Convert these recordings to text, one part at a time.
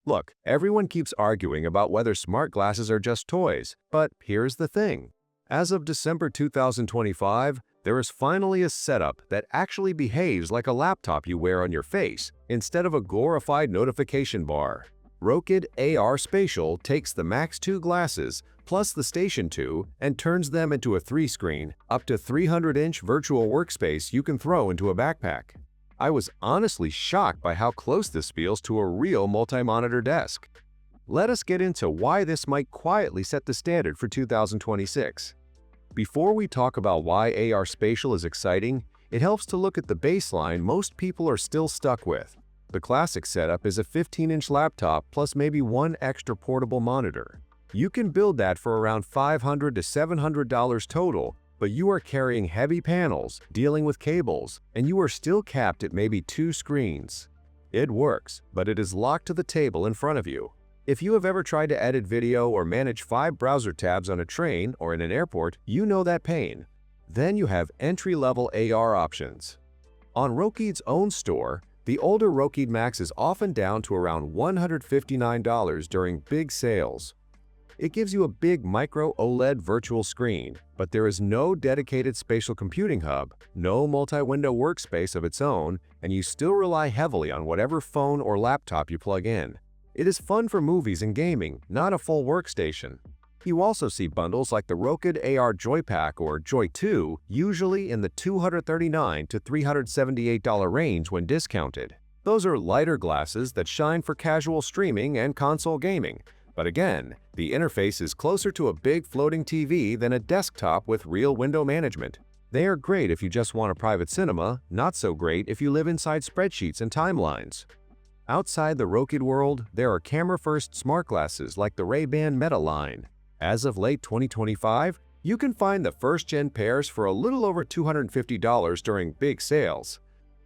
Look, everyone keeps arguing about whether smart glasses are just toys, but here's the thing. As of December 2025, there is finally a setup that actually behaves like a laptop you wear on your face instead of a glorified notification bar. Rokid AR Spatial takes the Max 2 glasses plus the Station 2 and turns them into a 3-screen, up to 300-inch virtual workspace you can throw into a backpack. I was honestly shocked by how close this feels to a real multi-monitor desk. Let us get into why this might quietly set the standard for 2026. Before we talk about why AR Spatial is exciting, it helps to look at the baseline most people are still stuck with. The classic setup is a 15-inch laptop plus maybe one extra portable monitor. You can build that for around $500 to $700 total, but you are carrying heavy panels, dealing with cables, and you are still capped at maybe 2 screens. It works, but it is locked to the table in front of you. If you have ever tried to edit video or manage 5 browser tabs on a train or in an airport, you know that pain. Then you have entry-level AR options. On Rokid's own store, the older Rokid Max is often down to around $159 during big sales. It gives you a big micro OLED virtual screen, but there is no dedicated spatial computing hub, no multi-window workspace of its own, and you still rely heavily on whatever phone or laptop you plug in. It is fun for movies and gaming, not a full workstation. You also see bundles like the Rokid AR Joypack or Joy 2, usually in the $239 to $378 range when discounted. Those are lighter glasses that shine for casual streaming and console gaming. But again, the interface is closer to a big floating TV than a desktop with real window management. They are great if you just want a private cinema, not so great if you live inside spreadsheets and timelines. Outside the Rokid world, there are camera-first smart glasses like the Ray-Ban Meta line. As of late 2025, you can find the first-gen pairs for a little over $250 during big sales.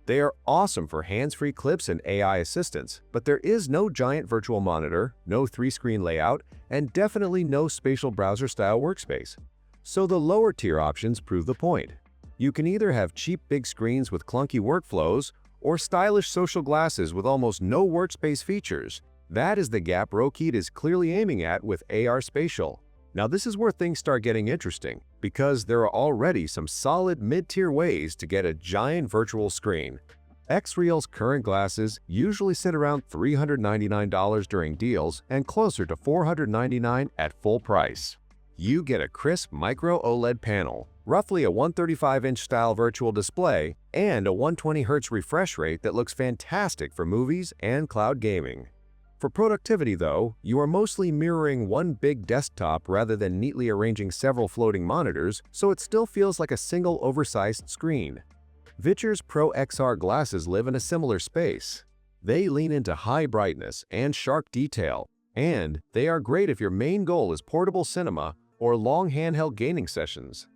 They are awesome for hands-free clips and AI assistants, but there is no giant virtual monitor, no 3-screen layout, and definitely no spatial browser-style workspace. So the lower-tier options prove the point. You can either have cheap big screens with clunky workflows or stylish social glasses with almost no workspace features. That is the gap Rokid is clearly aiming at with AR Spatial. Now this is where things start getting interesting, because there are already some solid mid-tier ways to get a giant virtual screen. Xreal's current glasses usually sit around $399 during deals and closer to $499 at full price. You get a crisp micro OLED panel, roughly a 135-inch style virtual display, and a 120Hz refresh rate that looks fantastic for movies and cloud gaming. For productivity though, you are mostly mirroring one big desktop rather than neatly arranging several floating monitors, so it still feels like a single oversized screen. Vichur's Pro XR glasses live in a similar space. They lean into high brightness and sharp detail, and they are great if your main goal is portable cinema or long handheld gaming sessions.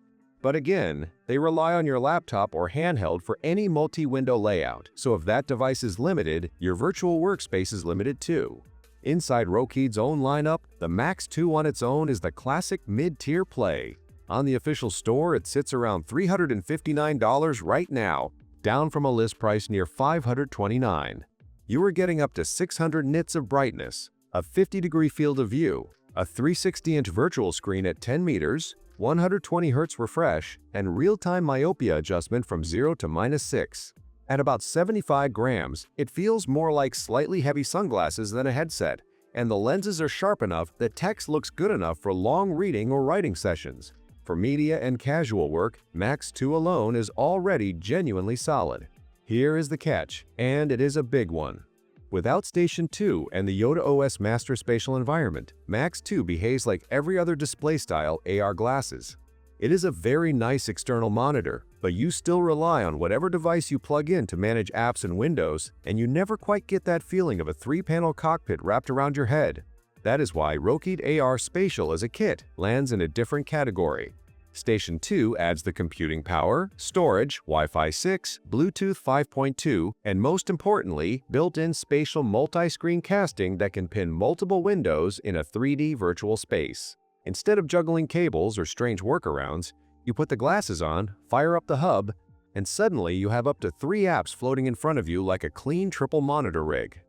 But again, they rely on your laptop or handheld for any multi-window layout, so if that device is limited, your virtual workspace is limited too. Inside Rokid's own lineup, the Max 2 on its own is the classic mid-tier play. On the official store, it sits around $359 right now, down from a list price near $529. You are getting up to 600 nits of brightness, a 50-degree field of view, a 360-inch virtual screen at 10 meters, 120Hz refresh, and real-time myopia adjustment from 0 to -6. At about 75 grams, it feels more like slightly heavy sunglasses than a headset, and the lenses are sharp enough that text looks good enough for long reading or writing sessions. For media and casual work, Max 2 alone is already genuinely solid. Here is the catch, and it is a big one. Without Station 2 and the Yoda OS Master Spatial Environment, Max 2 behaves like every other display-style AR glasses. It is a very nice external monitor, but you still rely on whatever device you plug in to manage apps and windows, and you never quite get that feeling of a 3-panel cockpit wrapped around your head. That is why Rokid AR Spatial as a kit lands in a different category. Station 2 adds the computing power, storage, Wi-Fi 6, Bluetooth 5.2, and most importantly, built-in spatial multi-screen casting that can pin multiple windows in a 3D virtual space. Instead of juggling cables or strange workarounds, you put the glasses on, fire up the hub, and suddenly you have up to 3 apps floating in front of you like a clean triple monitor rig.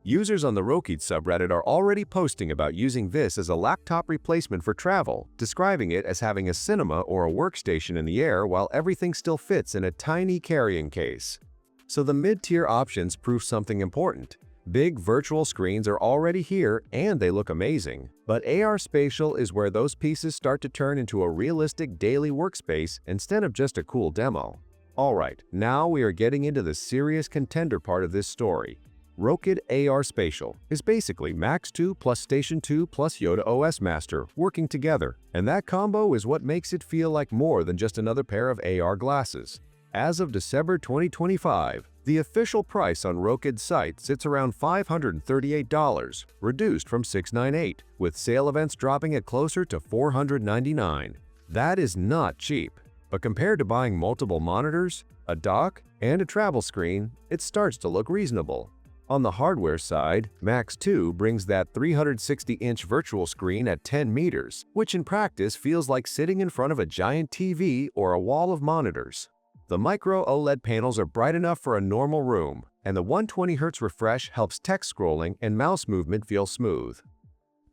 Users on the Rokid subreddit are already posting about using this as a laptop replacement for travel, describing it as having a cinema or a workstation in the air while everything still fits in a tiny carrying case. So the mid-tier options prove something important. Big virtual screens are already here and they look amazing, but AR Spatial is where those pieces start to turn into a realistic daily workspace instead of just a cool demo. Alright, now we are getting into the serious contender part of this story. Rokid AR Spatial is basically Max 2 plus Station 2 plus Yoda OS Master working together, and that combo is what makes it feel like more than just another pair of AR glasses. As of December 2025, the official price on Rokid's site sits around $538, reduced from $698, with sale events dropping it closer to $499. That is not cheap, but compared to buying multiple monitors, a dock, and a travel screen, it starts to look reasonable. On the hardware side, Max 2 brings that 360-inch virtual screen at 10 meters, which in practice feels like sitting in front of a giant TV or a wall of monitors. The micro OLED panels are bright enough for a normal room, and the 120Hz refresh helps text scrolling and mouse movement feel smooth.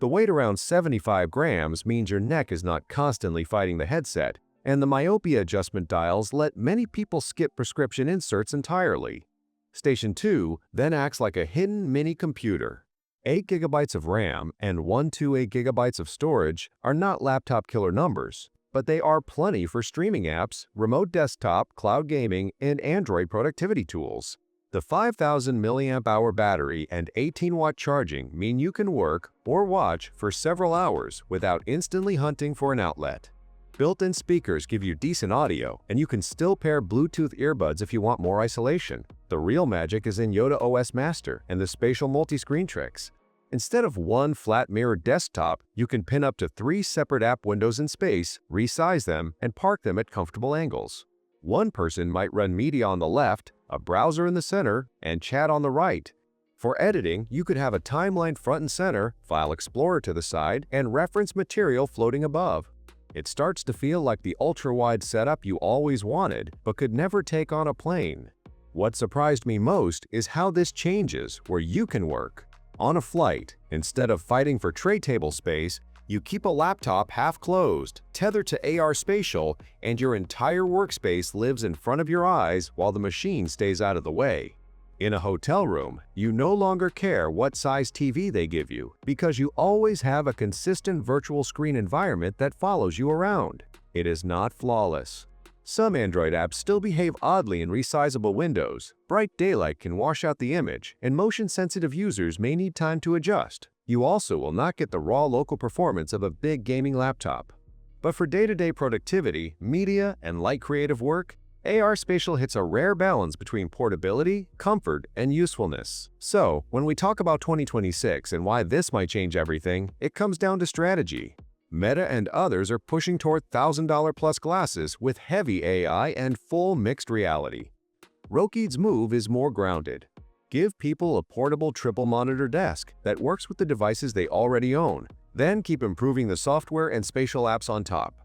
The weight around 75 grams means your neck is not constantly fighting the headset, and the myopia adjustment dials let many people skip prescription inserts entirely. Station 2 then acts like a hidden mini computer. 8 GB of RAM and 128 GB of storage are not laptop killer numbers, but they are plenty for streaming apps, remote desktop, cloud gaming, and Android productivity tools. The 5,000 mAh battery and 18-watt charging mean you can work or watch for several hours without instantly hunting for an outlet. Built-in speakers give you decent audio, and you can still pair Bluetooth earbuds if you want more isolation. The real magic is in Yoda OS Master and the spatial multi-screen tricks. Instead of one flat mirrored desktop, you can pin up to 3 separate app windows in space, resize them, and park them at comfortable angles. One person might run media on the left, a browser in the center, and chat on the right. For editing, you could have a timeline front and center, File Explorer to the side, and reference material floating above. It starts to feel like the ultra-wide setup you always wanted, but could never take on a plane. What surprised me most is how this changes where you can work. On a flight, instead of fighting for tray table space, you keep a laptop half closed, tethered to AR Spatial, and your entire workspace lives in front of your eyes while the machine stays out of the way. In a hotel room, you no longer care what size TV they give you because you always have a consistent virtual screen environment that follows you around. It is not flawless. Some Android apps still behave oddly in resizable windows. Bright daylight can wash out the image, and motion-sensitive users may need time to adjust. You also will not get the raw local performance of a big gaming laptop. But for day-to-day productivity, media, and light creative work, AR Spatial hits a rare balance between portability, comfort, and usefulness. So, when we talk about 2026 and why this might change everything, it comes down to strategy. Meta and others are pushing toward $1,000-plus glasses with heavy AI and full mixed reality. Rokid's move is more grounded. Give people a portable triple-monitor desk that works with the devices they already own, then keep improving the software and spatial apps on top.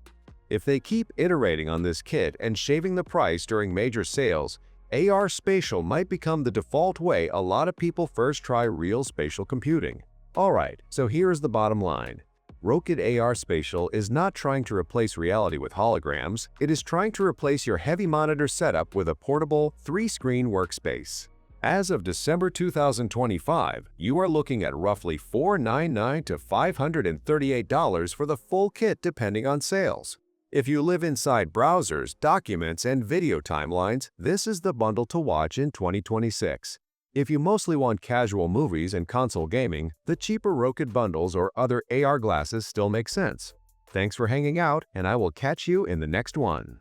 If they keep iterating on this kit and shaving the price during major sales, AR Spatial might become the default way a lot of people first try real spatial computing. Alright, so here's the bottom line. Rokid AR Spatial is not trying to replace reality with holograms, it is trying to replace your heavy monitor setup with a portable, 3-screen workspace. As of December 2025, you are looking at roughly $499 to $538 for the full kit depending on sales. If you live inside browsers, documents, and video timelines, this is the bundle to watch in 2026. If you mostly want casual movies and console gaming, the cheaper Rokid bundles or other AR glasses still make sense. Thanks for hanging out, and I will catch you in the next one.